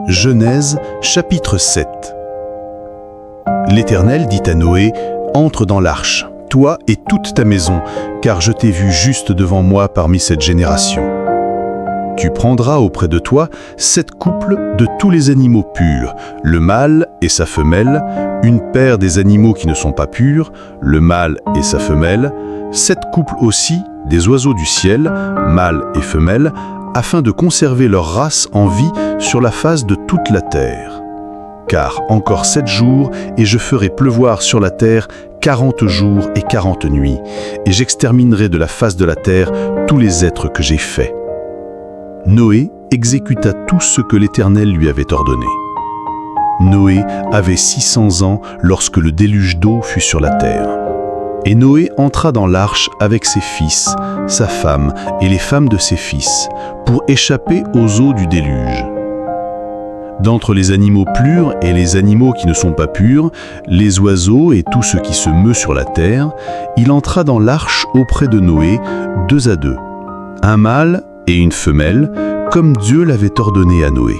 Genèse, chapitre 7. L'Éternel dit à Noé, « Entre dans l'arche, toi et toute ta maison, car je t'ai vu juste devant moi parmi cette génération. Tu prendras auprès de toi 7 couples de tous les animaux purs, le mâle et sa femelle, une paire des animaux qui ne sont pas purs, le mâle et sa femelle, 7 couples aussi des oiseaux du ciel, mâles et femelles, afin de conserver leur race en vie sur la face de toute la terre. Car encore 7 jours, et je ferai pleuvoir sur la terre 40 jours et 40 nuits, et j'exterminerai de la face de la terre tous les êtres que j'ai faits. » Noé exécuta tout ce que l'Éternel lui avait ordonné. Noé avait 600 ans lorsque le déluge d'eau fut sur la terre. Et Noé entra dans l'arche avec ses fils, sa femme et les femmes de ses fils, pour échapper aux eaux du déluge. D'entre les animaux purs et les animaux qui ne sont pas purs, les oiseaux et tout ce qui se meut sur la terre, il entra dans l'arche auprès de Noé, 2 à 2, un mâle et une femelle, comme Dieu l'avait ordonné à Noé.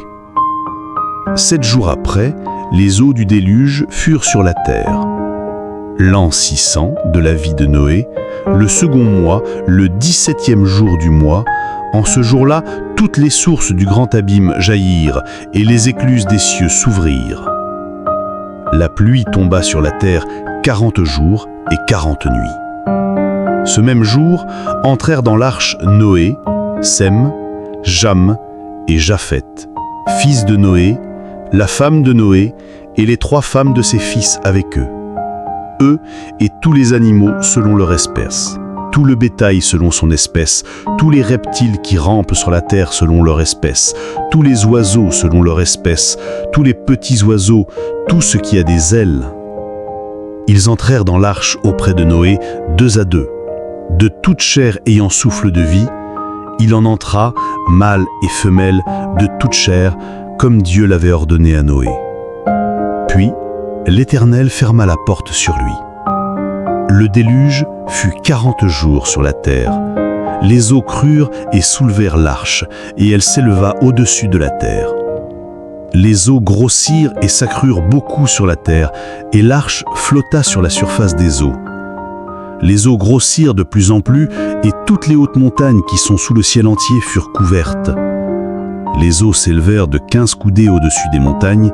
7 jours après, les eaux du déluge furent sur la terre. L'an 600 de la vie de Noé, le second mois, le 17e jour du mois, en ce jour-là, toutes les sources du grand abîme jaillirent et les écluses des cieux s'ouvrirent. La pluie tomba sur la terre 40 jours et 40 nuits. Ce même jour, entrèrent dans l'arche Noé, Sem, Jam et Japheth, fils de Noé, la femme de Noé et les 3 femmes de ses fils avec eux. Eux et tous les animaux selon leur espèce, tout le bétail selon son espèce, tous les reptiles qui rampent sur la terre selon leur espèce, tous les oiseaux selon leur espèce, tous les petits oiseaux, tout ce qui a des ailes. Ils entrèrent dans l'arche auprès de Noé 2 à 2. De toute chair ayant souffle de vie, il en entra, mâle et femelle, de toute chair, comme Dieu l'avait ordonné à Noé. Puis, l'Éternel ferma la porte sur lui. Le déluge fut 40 jours sur la terre. Les eaux crurent et soulevèrent l'arche, et elle s'éleva au-dessus de la terre. Les eaux grossirent et s'accrurent beaucoup sur la terre, et l'arche flotta sur la surface des eaux. Les eaux grossirent de plus en plus, et toutes les hautes montagnes qui sont sous le ciel entier furent couvertes. Les eaux s'élevèrent de 15 coudées au-dessus des montagnes,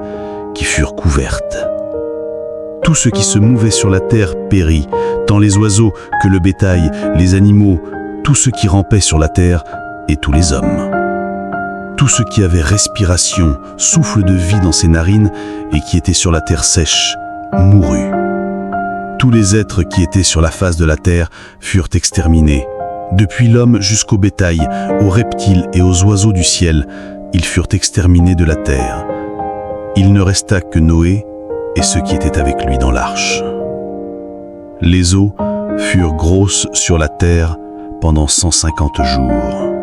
qui furent couvertes. Tout ce qui se mouvait sur la terre périt, tant les oiseaux que le bétail, les animaux, tout ce qui rampait sur la terre et tous les hommes. Tout ce qui avait respiration, souffle de vie dans ses narines et qui était sur la terre sèche, mourut. Tous les êtres qui étaient sur la face de la terre furent exterminés. Depuis l'homme jusqu'au bétail, aux reptiles et aux oiseaux du ciel, ils furent exterminés de la terre. Il ne resta que Noé et ceux qui étaient avec lui dans l'arche. Les eaux furent grosses sur la terre pendant 150 jours.